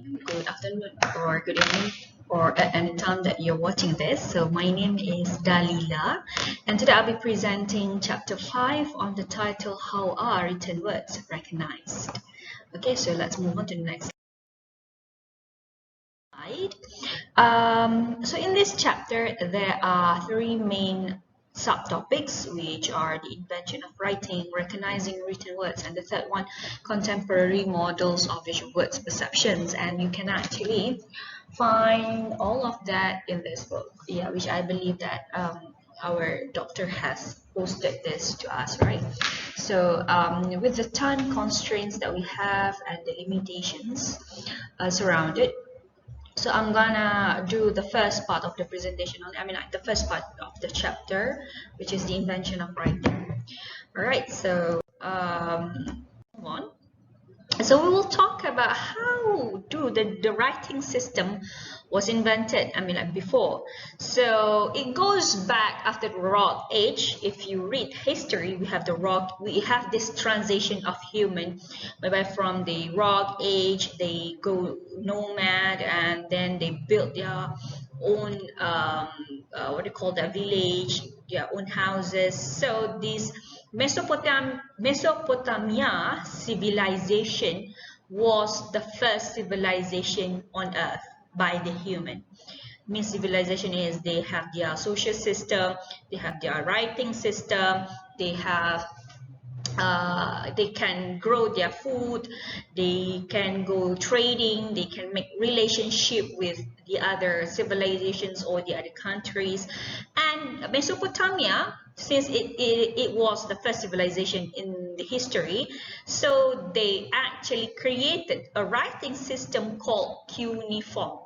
morning, good afternoon, or good evening, or at any time that you're watching this. So my name is Dalila, and today I'll be presenting chapter 5 on the title, How Are Written Words Recognized? Okay, so let's move on to the next slide. So in this chapter, there are three main subtopics, which are the invention of writing, recognizing written words, and the third one, contemporary models of visual words perceptions. And you can actually find all of that in this book, yeah, which I believe that our doctor has posted this to us, right? So with the time constraints that we have and the limitations surrounded, so I'm gonna do the first part of the presentation the first part of the chapter, which is the invention of writing. All right, so move on. So we will talk about how the writing system was invented, before. So it goes back after the rock age. If you read history, we have this transition of human, whereby from the rock age, they go nomad and then they build their own, what do you call that, village, their own houses. So this Mesopotamia civilization was the first civilization on earth by the human. Means civilization is they have their social system, they have their writing system, they have they can grow their food, they can go trading, they can make relationship with the other civilizations or the other countries. And Mesopotamia, since it was the first civilization in the history, so they actually created a writing system called cuneiform.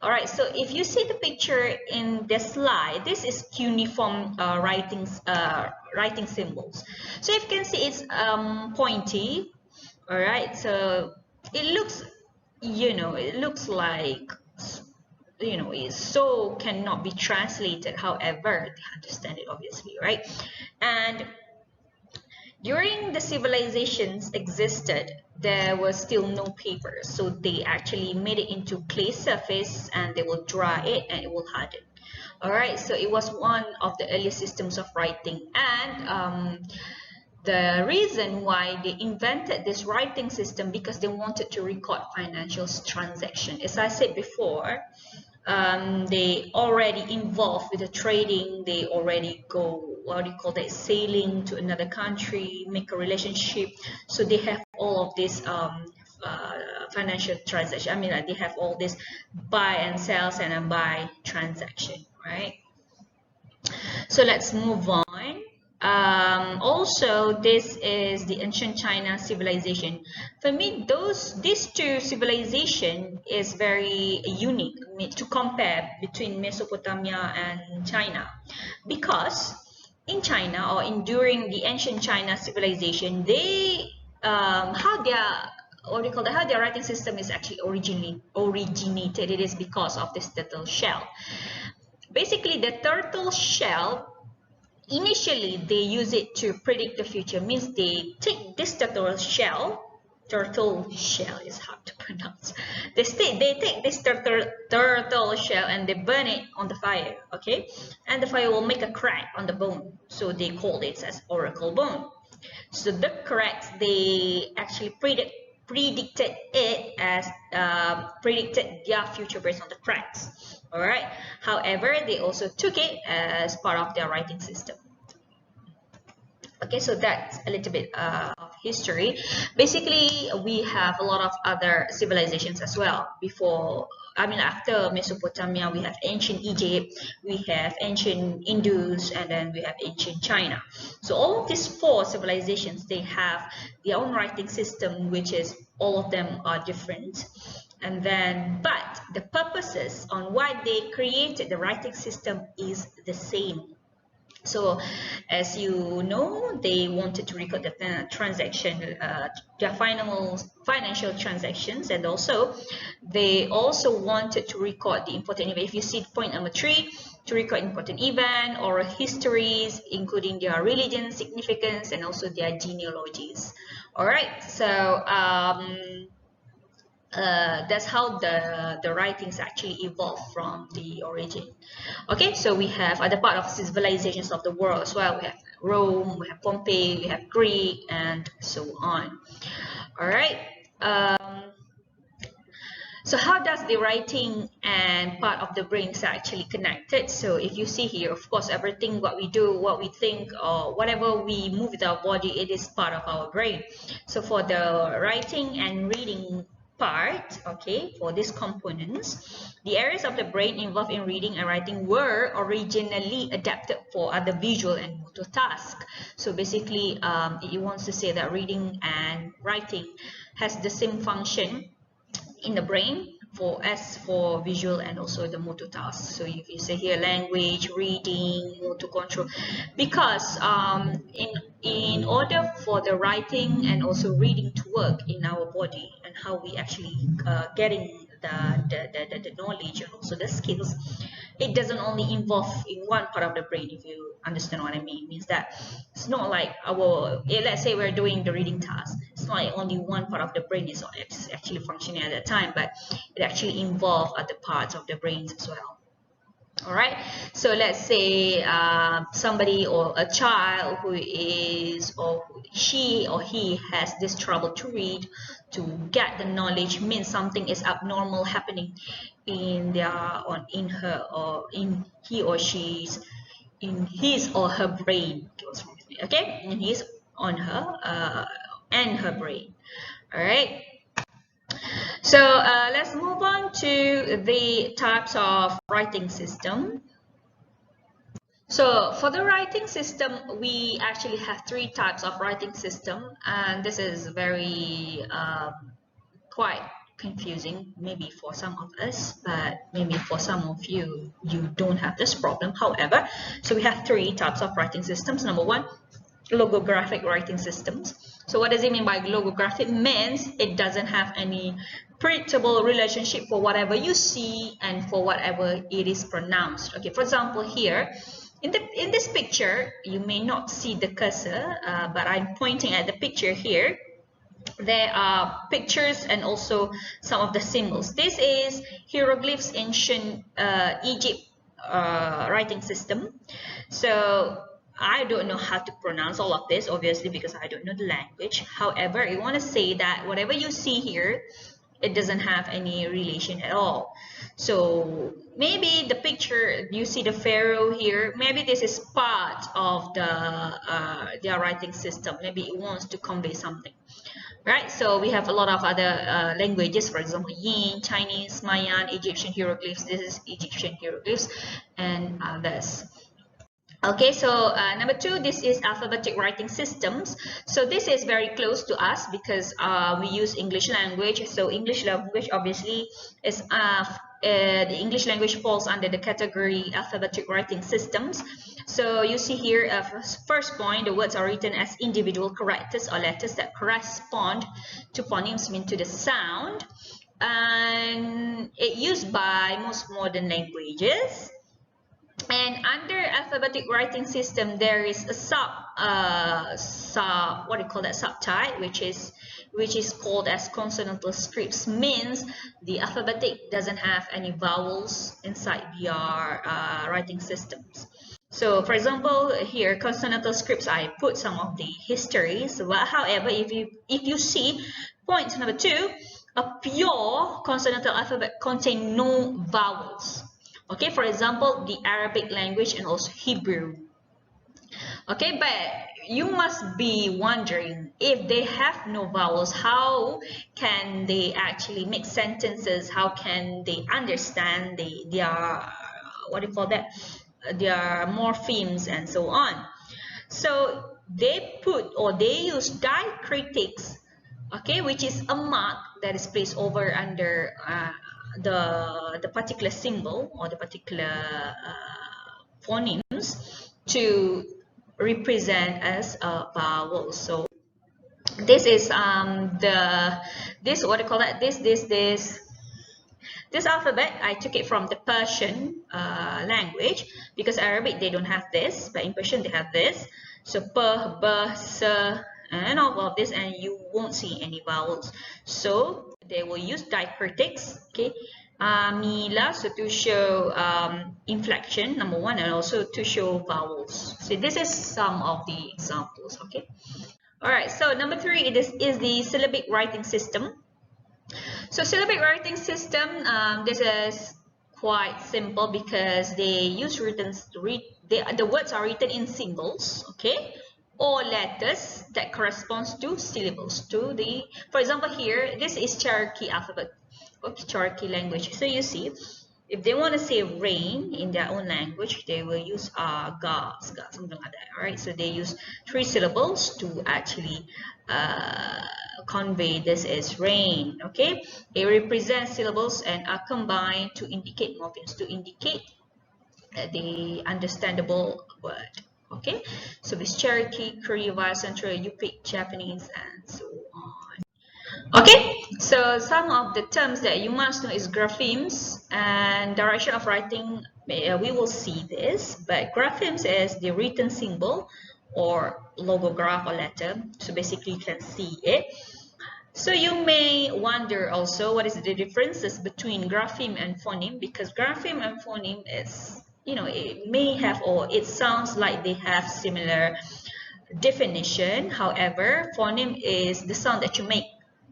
All right, so if you see the picture in the slide, this is cuneiform writing symbols. So if you can see, it's pointy. All right, so it looks, it looks like, it so cannot be translated. However, they understand it obviously, right? And during the civilizations existed, there was still no paper, so they actually made it into clay surface and they will dry it and it will harden. All right, so it was one of the earliest systems of writing, and the reason why they invented this writing system, because they wanted to record financial transactions. As I said before, they already involved with the trading, they already go, what do you call that, sailing to another country, make a relationship. So they have all of this financial transaction. They have all this buy and sells and a buy transaction, right? So let's move on. Also, this is the ancient China civilization. For me, these two civilization is very unique to compare between Mesopotamia and China, because in China, or during the ancient China civilization, they how their writing system is actually originated. It is because of this turtle shell. Basically, the turtle shell, initially they use it to predict the future. Means they take this turtle shell is hard to pronounce. They take this turtle shell and they burn it on the fire, okay? And the fire will make a crack on the bone, so they call it as oracle bone. So the cracks, they actually predicted their future based on the cracks. All right. However, they also took it as part of their writing system. Okay, so that's a little bit of history. Basically, we have a lot of other civilizations as well. After Mesopotamia, we have ancient Egypt, we have ancient Indus, and then we have ancient China. So all of these four civilizations, they have their own writing system, which is all of them are different. And then, but the purposes on why they created the writing system is the same. So, as you know, they wanted to record the transaction, their financial transactions, and also they also wanted to record the important event. If you see point number 3, to record important event or histories, including their religion, significance, and also their genealogies. All right. So That's how the writings actually evolved from the origin. Okay, so we have other part of civilizations of the world as well. We have Rome, we have Pompeii, we have Greek, and so on. All right. So how does the writing and part of the brains are actually connected? So if you see here, of course, everything what we do, what we think, or whatever we move with our body, it is part of our brain. So for the writing and reading part, okay, for these components, the areas of the brain involved in reading and writing were originally adapted for other visual and motor tasks. So basically, it wants to say that reading and writing has the same function in the brain for visual and also the motor tasks. So if you say here language, reading, motor control, because in order for the writing and also reading to work in our body and how we actually getting the knowledge and also the skills, it doesn't only involve in one part of the brain, if you understand what I mean. It means that it's not like let's say we're doing the reading task, it's not like only one part of the brain is actually functioning at that time, but it actually involves other parts of the brains as well. All right, so let's say somebody or a child who is, or she or he has this trouble to read, to get the knowledge, means something is abnormal happening in their, or in her, or in he or she's, in his or her brain. Okay, in his, on her, and her brain. All right. So let's move on to the types of writing system. So for the writing system, we actually have three types of writing system, and this is very quite confusing maybe for some of us, but maybe for some of you, you don't have this problem. However, so we have three types of writing systems. Number one, logographic writing systems. So what does it mean by logographic? Means it doesn't have any predictable relationship for whatever you see and for whatever it is pronounced. Okay, for example, here in this picture, you may not see the cursor, but I'm pointing at the picture here. There are pictures and also some of the symbols. This is hieroglyphs, ancient Egypt writing system. So I don't know how to pronounce all of this, obviously, because I don't know the language. However, I want to say that whatever you see here, it doesn't have any relation at all. So maybe the picture, you see the pharaoh here, maybe this is part of their writing system. Maybe it wants to convey something. Right, so we have a lot of other languages, for example, Yin, Chinese, Mayan, Egyptian hieroglyphs. This is Egyptian hieroglyphs and others. Okay, so number two, this is alphabetic writing systems. So this is very close to us because we use English language. So English language obviously is the English language falls under the category alphabetic writing systems. So you see here, first point, the words are written as individual characters or letters that correspond to phonemes, mean to the sound, and it's used by most modern languages. And under alphabetic writing system, there is a what do you call that, subtype, which is called as consonantal scripts. Means the alphabetic doesn't have any vowels inside their writing systems. So for example, here consonantal scripts, I put some of the histories. But however, if you see point number two, a pure consonantal alphabet contain no vowels. Okay, for example, the Arabic language and also Hebrew. Okay, but you must be wondering, if they have no vowels, how can they actually make sentences? How can they understand their what do you call that? Their morphemes and so on. So they put, or they use diacritics, okay, which is a mark that is placed over under the particular symbol or the particular phonemes to represent as a vowel. So this is this what do you call that, this alphabet, I took it from the Persian language, because Arabic they don't have this, but in Persian they have this. So P, B, S, and all of this, and you won't see any vowels. So they will use diacritics, okay, mila, so to show inflection, number one, and also to show vowels. So this is some of the examples, okay. All right, so number three, it is the syllabic writing system. So syllabic writing system, this is quite simple because they use the words are written in symbols, okay, or letters that corresponds to syllables. For example, here this is Cherokee alphabet, Cherokee language. So you see, if they want to say rain in their own language, they will use ga, something like that. All right, so they use 3 syllables to actually convey this is rain. Okay, they represent syllables and are combined to indicate morphemes, to indicate the understandable word. Okay, so this Cherokee, Korea, Central, Yupik, Japanese, and so on. Okay, so some of the terms that you must know is graphemes and direction of writing. We will see this, but graphemes is the written symbol or logograph or letter. So basically you can see it. So you may wonder also what is the differences between grapheme and phoneme, because grapheme and phoneme is, it may have, or it sounds like they have similar definition. However, phoneme is the sound that you make.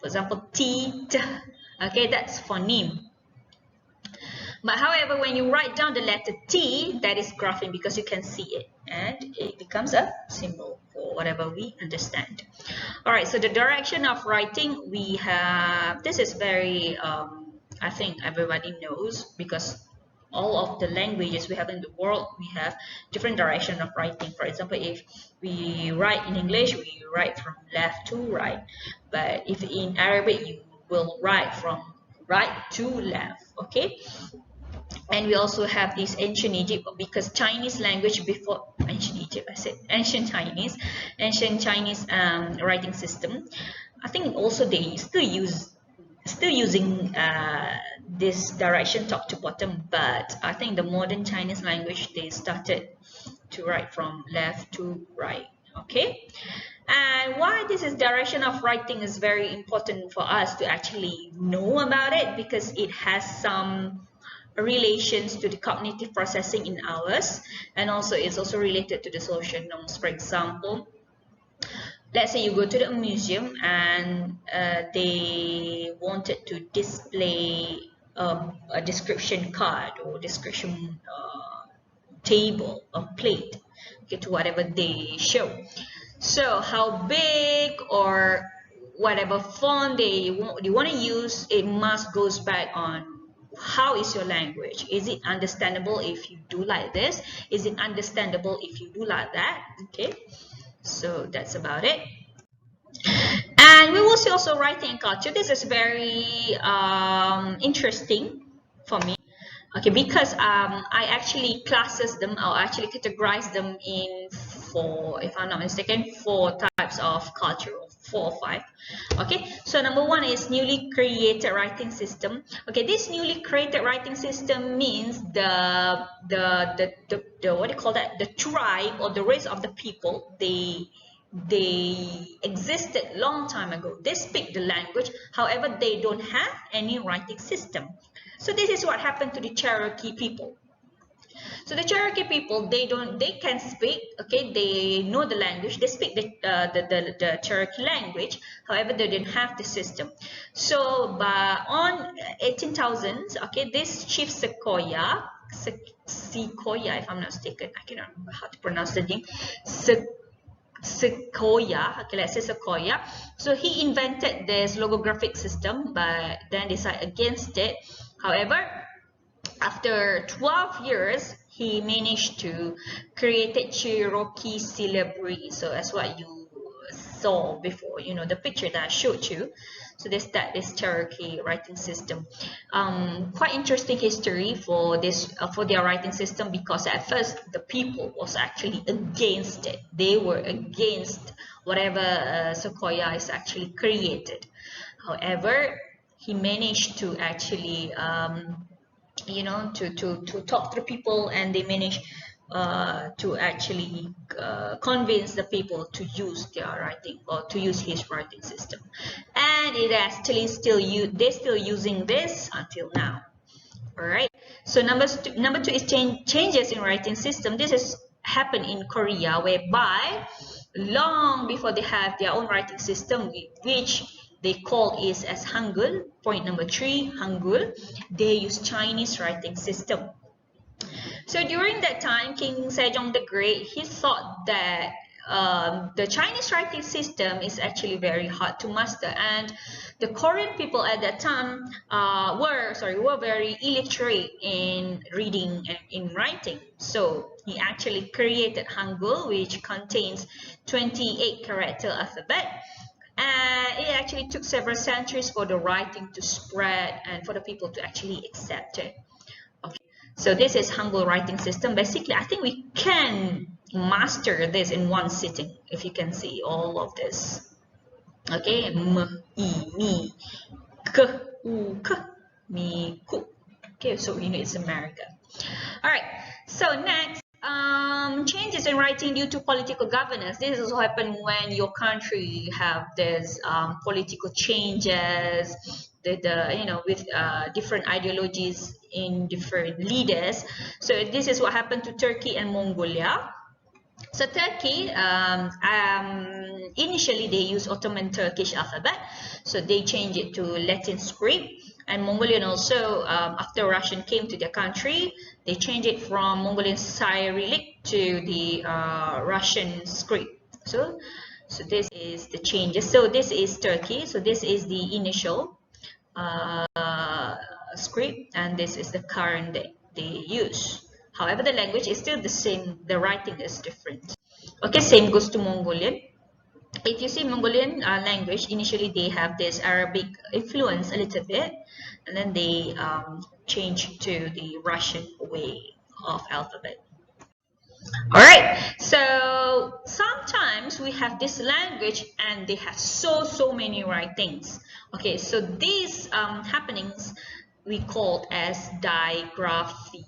For example, T, T, okay, that's phoneme. But however, when you write down the letter T, that is grapheme because you can see it and it becomes a symbol for whatever we understand. All right, so the direction of writing, we have, this is very, I think everybody knows, because all of the languages we have in the world, we have different direction of writing. For example, if we write in English, we write from left to right. But if in Arabic, you will write from right to left, okay? And we also have this ancient Egypt, because Chinese language before, ancient Egypt, I said ancient Chinese writing system. I think also they still using this direction top to bottom, but I think the modern Chinese language, they started to write from left to right, okay. And why this is direction of writing is very important for us to actually know about it, because it has some relations to the cognitive processing in ours, and also it's also related to the social norms. For example, let's say you go to the museum and they wanted to display a description card or description table or plate, okay, to whatever they show. So how big or whatever font they want to use, it must goes back on how is your language. Is it understandable if you do like this? Is it understandable if you do like that? Okay, so that's about it. And we will see also writing and culture. This is very interesting for me. Okay, because I actually classes them, or actually categorize them in 4, if I'm not mistaken, 4 types of culture, 4 or 5. Okay, so number 1 is newly created writing system. Okay, this newly created writing system means the what do you call that? The tribe or the race of the people, they existed long time ago. They speak the language, however, they don't have any writing system. So this is what happened to the Cherokee people. So the Cherokee people, they can speak, okay, they know the language, they speak the Cherokee language, however, they didn't have the system. So on 18,000s, okay, this chief Sequoia, if I'm not mistaken, I cannot remember how to pronounce the name, Sequoia, okay, let's say Sequoia. So he invented this logographic system, but then decided against it. However, after 12 years, he managed to create a Cherokee syllabary. So that's what you saw before, the picture that I showed you. So that is Cherokee writing system. Quite interesting history for this for their writing system, because at first the people was actually against it. They were against whatever Sequoia is actually created. However, he managed to actually to talk to people, and they managed to actually convince the people to use their writing or to use his writing system, and it actually they're still using this until now. All right. So number two is changes in writing system. This has happened in Korea, whereby long before they have their own writing system, which they call is as Hangul. Point number three, Hangul. They use Chinese writing system. So during that time, King Sejong the Great, he thought that the Chinese writing system is actually very hard to master, and the Korean people at that time were very illiterate in reading and in writing. So he actually created Hangul, which contains 28 character alphabet. And it actually took several centuries for the writing to spread and for the people to actually accept it. So this is Hangul writing system. Basically, I think we can master this in one sitting, if you can see all of this. Okay, m, I, mi, k, u, k, mi, ku. Okay, so you know it's America. All right, so next, changes in writing due to political governance. This is what happens when your country have this political changes, with different ideologies in different leaders. So this is what happened to Turkey and Mongolia. So Turkey, initially they used Ottoman Turkish alphabet, so they changed it to Latin script. And Mongolian also, after Russian came to their country, they changed it from Mongolian Cyrillic to the Russian script. So this is the changes. So this is Turkey. So this is the initial script, and this is the current that they use. However, the language is still the same. The writing is different. Okay, same goes to Mongolian. If you see Mongolian language, initially they have this Arabic influence a little bit, and then they change to the Russian way of alphabet. All right, so sometimes we have this language and they have so many writings. Okay, so these happenings we call as digraphia.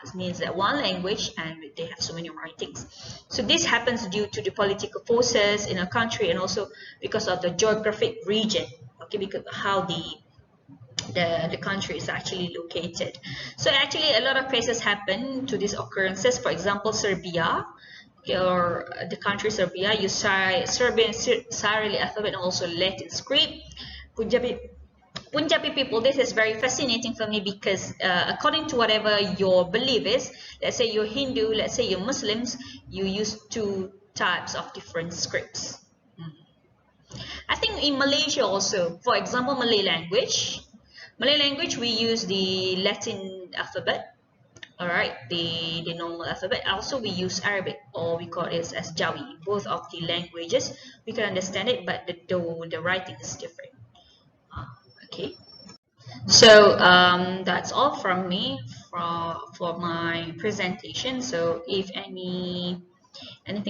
It means that one language and they have so many writings. So this happens due to the political forces in a country and also because of the geographic region. Okay, because how the country is actually located. So actually a lot of cases happen to these occurrences. For example, Serbia, or the country Serbia, use Serbian Cyrillic alphabet and also Latin script. Punjabi people, this is very fascinating for me because according to whatever your belief is, let's say you're Hindu, let's say you're Muslims, you use two types of different scripts. I think in Malaysia also, for example, Malay language, we use the Latin alphabet, all right, the normal alphabet. Also, we use Arabic, or we call it as Jawi. Both of the languages, we can understand it, but the writing is different. Okay, so that's all from me for my presentation. So if anything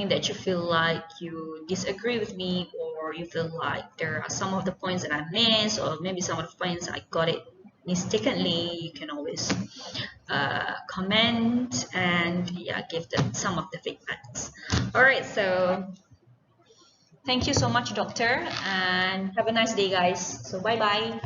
that you feel like you disagree with me, or you feel like there are some of the points that I missed, or maybe some of the points I got it mistakenly, you can always comment and give some of the feedbacks. All right, so thank you so much, doctor, and have a nice day, guys. So bye bye.